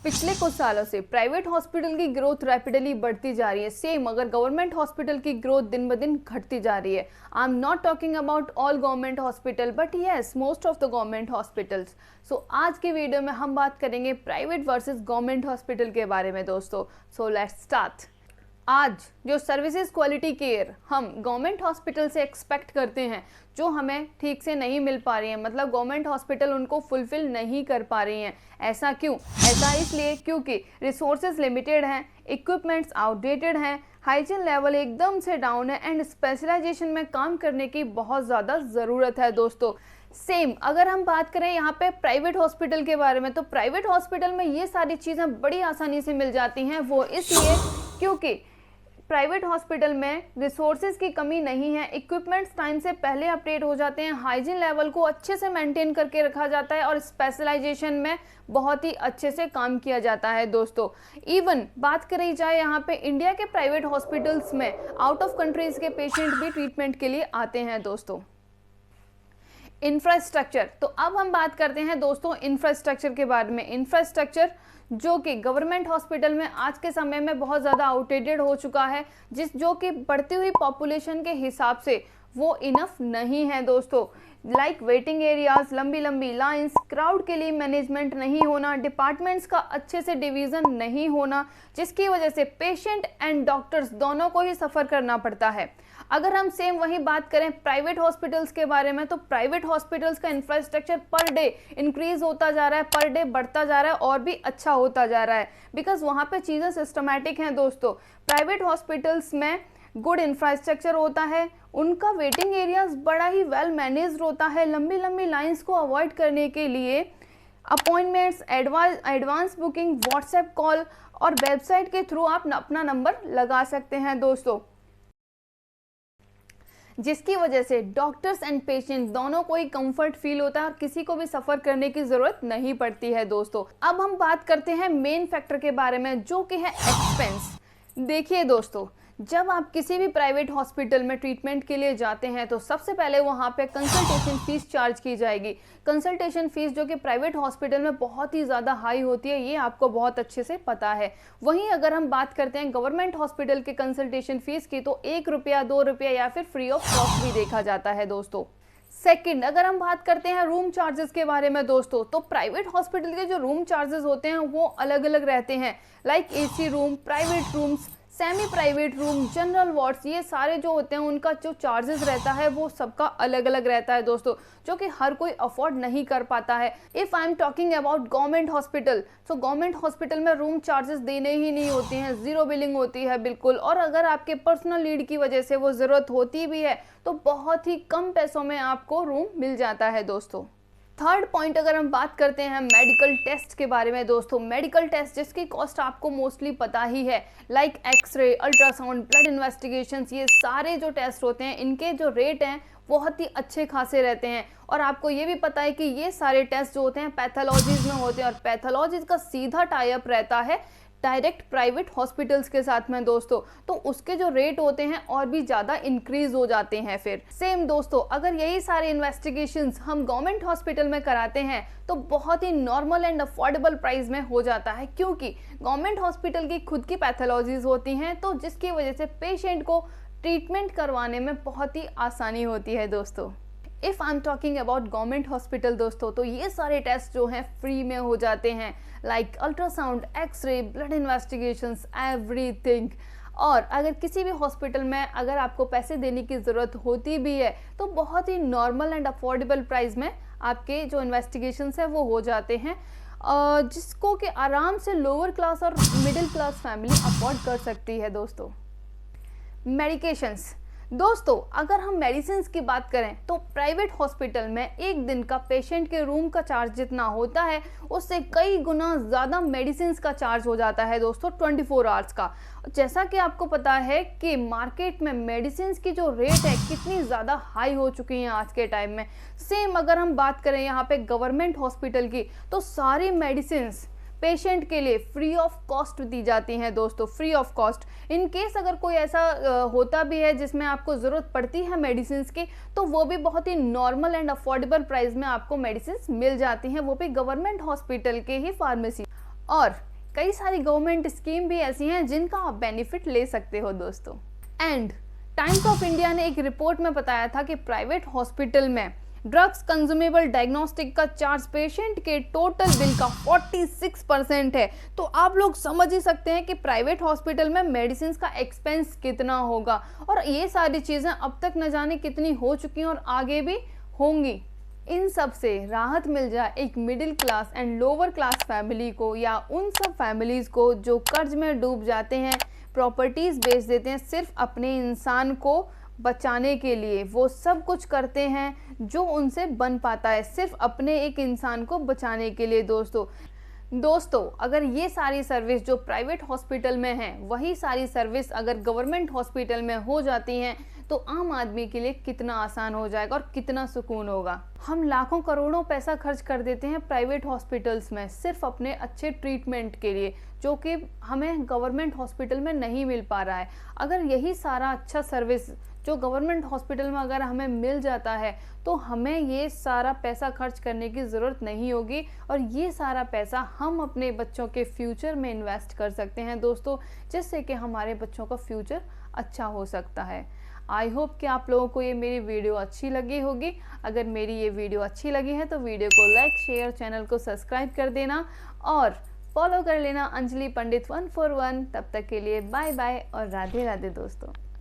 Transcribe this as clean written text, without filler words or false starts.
पिछले कुछ सालों से प्राइवेट हॉस्पिटल की ग्रोथ रैपिडली बढ़ती जा रही है। सेम अगर गवर्नमेंट हॉस्पिटल की ग्रोथ दिन ब दिन घटती जा रही है। I am not talking about all government hospital but yes most of the government hospitals. So आज के वीडियो में हम बात करेंगे प्राइवेट वर्सेस गवर्नमेंट हॉस्पिटल के बारे में दोस्तों। So let's start. आज जो सर्विसेज क्वालिटी केयर हम गवर्नमेंट हॉस्पिटल से एक्सपेक्ट करते हैं जो हमें ठीक से नहीं मिल पा रही है, मतलब गवर्नमेंट हॉस्पिटल उनको फुलफिल नहीं कर पा रही हैं। ऐसा क्यों? ऐसा इसलिए क्योंकि रिसोर्सेज लिमिटेड हैं, इक्विपमेंट्स आउटडेटेड हैं, हाइजीन लेवल एकदम से डाउन है एंड स्पेशलाइजेशन में काम करने की बहुत ज़्यादा ज़रूरत है दोस्तों। सेम अगर हम बात करें यहाँ पे प्राइवेट हॉस्पिटल के बारे में, तो प्राइवेट हॉस्पिटल में ये सारी चीज़ें बड़ी आसानी से मिल जाती हैं। वो इसलिए क्योंकि प्राइवेट हॉस्पिटल में रिसोर्सेज की कमी नहीं है, इक्विपमेंट्स टाइम से पहले अपडेट हो जाते हैं, हाइजीन लेवल को अच्छे से मेंटेन करके रखा जाता है और स्पेशलाइजेशन में बहुत ही अच्छे से काम किया जाता है दोस्तों। इवन बात करी जाए यहाँ पे इंडिया के प्राइवेट हॉस्पिटल्स में आउट ऑफ कंट्रीज के पेशेंट भी ट्रीटमेंट के लिए आते हैं दोस्तों। इंफ्रास्ट्रक्चर, तो अब हम बात करते हैं दोस्तों इंफ्रास्ट्रक्चर के बारे में। इंफ्रास्ट्रक्चर जो कि गवर्नमेंट हॉस्पिटल में आज के समय में बहुत ज़्यादा आउटडेटेड हो चुका है, जो कि बढ़ती हुई पॉपुलेशन के हिसाब से वो इनफ नहीं है दोस्तों। लाइक वेटिंग एरियाज, लंबी लंबी लाइंस, क्राउड के लिए मैनेजमेंट नहीं होना, डिपार्टमेंट्स का अच्छे से डिवीज़न नहीं होना, जिसकी वजह से पेशेंट एंड डॉक्टर्स दोनों को ही सफ़र करना पड़ता है। अगर हम सेम वही बात करें प्राइवेट हॉस्पिटल्स के बारे में, तो प्राइवेट हॉस्पिटल्स का इंफ्रास्ट्रक्चर पर डे इंक्रीज होता जा रहा है, पर डे बढ़ता जा रहा है और भी अच्छा होता जा रहा है, बिकॉज वहाँ पे चीज़ें सिस्टमैटिक हैं दोस्तों। प्राइवेट हॉस्पिटल्स में गुड इंफ्रास्ट्रक्चर होता है, उनका वेटिंग एरियाज बड़ा ही वेल मैनेज्ड होता है, लंबी लंबी लाइंस को अवॉइड करने के लिए appointments, advance booking, WhatsApp call और वेबसाइट के थ्रू आप अपना नंबर लगा सकते हैं दोस्तों, जिसकी वजह से डॉक्टर्स एंड पेशेंट दोनों को ही कंफर्ट फील होता है और किसी को भी सफ़र करने की ज़रूरत नहीं पड़ती है दोस्तों। अब हम बात करते हैं मेन फैक्टर के बारे में जो कि है एक्सपेंस। देखिए दोस्तों, जब आप किसी भी प्राइवेट हॉस्पिटल में ट्रीटमेंट के लिए जाते हैं तो सबसे पहले वहाँ पे कंसल्टेशन फ़ीस चार्ज की जाएगी। कंसल्टेशन फ़ीस जो कि प्राइवेट हॉस्पिटल में बहुत ही ज़्यादा हाई होती है, ये आपको बहुत अच्छे से पता है। वहीं अगर हम बात करते हैं गवर्नमेंट हॉस्पिटल के कंसल्टेशन फ़ीस की, तो 1 रुपया, 2 रुपया या फिर फ्री ऑफ कॉस्ट भी देखा जाता है दोस्तों। सेकंड, अगर हम बात करते हैं रूम चार्जेस के बारे में दोस्तों, तो प्राइवेट हॉस्पिटल के जो रूम चार्जेस होते हैं वो अलग अलग रहते हैं। Like AC room, private rooms, semi private room, general wards, ये सारे जो होते हैं उनका जो चार्जेस रहता है वो सबका अलग अलग रहता है दोस्तों, जो कि हर कोई अफोर्ड नहीं कर पाता है। If I am talking about government hospital, तो गवर्नमेंट हॉस्पिटल में रूम चार्जेस देने ही नहीं होती हैं, ज़ीरो बिलिंग होती है बिल्कुल, और अगर आपके पर्सनल नीड की वजह से वो ज़रूरत होती भी है तो बहुत ही कम पैसों में आपको रूम मिल जाता है दोस्तों। थर्ड पॉइंट, अगर हम बात करते हैं मेडिकल टेस्ट के बारे में दोस्तों, मेडिकल टेस्ट जिसकी कॉस्ट आपको मोस्टली पता ही है, like x-ray, ultrasound, blood investigations, ये सारे जो टेस्ट होते हैं इनके जो रेट हैं बहुत ही अच्छे खासे रहते हैं। और आपको ये भी पता है कि ये सारे टेस्ट जो होते हैं पैथोलॉजीज में होते हैं और पैथोलॉजीज का सीधा टाई अप रहता है डायरेक्ट प्राइवेट हॉस्पिटल्स के साथ में दोस्तों, तो उसके जो रेट होते हैं और भी ज़्यादा इंक्रीज हो जाते हैं। फिर सेम दोस्तों, अगर यही सारे इन्वेस्टिगेशंस हम गवर्नमेंट हॉस्पिटल में कराते हैं तो बहुत ही नॉर्मल एंड अफोर्डेबल प्राइस में हो जाता है, क्योंकि गवर्नमेंट हॉस्पिटल की खुद की पैथोलॉजीज होती हैं, तो जिसकी वजह से पेशेंट को ट्रीटमेंट करवाने में बहुत ही आसानी होती है दोस्तों। If I am talking about government hospital दोस्तों, तो ये सारे टेस्ट जो हैं फ्री में हो जाते हैं, like ultrasound, x-ray, blood investigations, everything. और अगर किसी भी हॉस्पिटल में अगर आपको पैसे देने की ज़रूरत होती भी है तो बहुत ही नॉर्मल एंड अफोर्डेबल प्राइस में आपके जो इन्वेस्टिगेशंस हैं वो हो जाते हैं, जिसको कि आराम से लोअर क्लास और मिडिल क्लास फैमिली अफोर्ड कर सकती है दोस्तों। मेडिकेशंस दोस्तों, अगर हम मेडिसिन की बात करें तो प्राइवेट हॉस्पिटल में एक दिन का पेशेंट के रूम का चार्ज जितना होता है उससे कई गुना ज़्यादा मेडिसिन का चार्ज हो जाता है दोस्तों 24 आवर्स का। जैसा कि आपको पता है कि मार्केट में मेडिसिन की जो रेट है कितनी ज़्यादा हाई हो चुकी हैं आज के टाइम में। सेम अगर हम बात करें यहाँ पे गवर्नमेंट हॉस्पिटल की, तो सारी मेडिसिन पेशेंट के लिए फ्री ऑफ कॉस्ट दी जाती हैं दोस्तों, free of cost. In case अगर कोई ऐसा होता भी है जिसमें आपको ज़रूरत पड़ती है मेडिसिन की, तो वो भी बहुत ही नॉर्मल एंड अफोर्डेबल प्राइस में आपको मेडिसिन मिल जाती हैं, वो भी गवर्नमेंट हॉस्पिटल के ही फार्मेसी। और कई सारी गवर्नमेंट स्कीम भी ऐसी हैं जिनका आप बेनिफिट ले सकते हो दोस्तों। एंड टाइम्स ऑफ इंडिया ने एक रिपोर्ट में बताया था कि प्राइवेट हॉस्पिटल में ड्रग्स कंज्यूमेबल डायग्नोस्टिक का चार्ज पेशेंट के टोटल बिल का 46% है। तो आप लोग समझ ही सकते हैं कि प्राइवेट हॉस्पिटल में मेडिसिन का एक्सपेंस कितना होगा, और ये सारी चीज़ें अब तक न जाने कितनी हो चुकी हैं और आगे भी होंगी। इन सब से राहत मिल जाए एक middle class and lower class family को, या उन सब फैमिलीज़ को जो कर्ज में डूब जाते हैं, प्रॉपर्टीज़ बेच देते हैं सिर्फ अपने इंसान को बचाने के लिए। वो सब कुछ करते हैं जो उनसे बन पाता है सिर्फ अपने एक इंसान को बचाने के लिए। दोस्तों अगर ये सारी सर्विस जो प्राइवेट हॉस्पिटल में है वही सारी सर्विस अगर गवर्नमेंट हॉस्पिटल में हो जाती हैं तो आम आदमी के लिए कितना आसान हो जाएगा और कितना सुकून होगा। हम लाखों करोड़ों पैसा खर्च कर देते हैं प्राइवेट हॉस्पिटल्स में सिर्फ अपने अच्छे ट्रीटमेंट के लिए, जो कि हमें गवर्नमेंट हॉस्पिटल में नहीं मिल पा रहा है। अगर यही सारा अच्छा सर्विस जो गवर्नमेंट हॉस्पिटल में अगर हमें मिल जाता है तो हमें ये सारा पैसा खर्च करने की ज़रूरत नहीं होगी, और ये सारा पैसा हम अपने बच्चों के फ्यूचर में इन्वेस्ट कर सकते हैं दोस्तों, जिससे कि हमारे बच्चों का फ्यूचर अच्छा हो सकता है। आई होप कि आप लोगों को ये मेरी वीडियो अच्छी लगी होगी। अगर मेरी ये वीडियो अच्छी लगी है तो वीडियो को लाइक, शेयर, चैनल को सब्सक्राइब कर देना और फॉलो कर लेना अंजलि पंडित 141। तब तक के लिए बाय बाय और राधे राधे दोस्तों।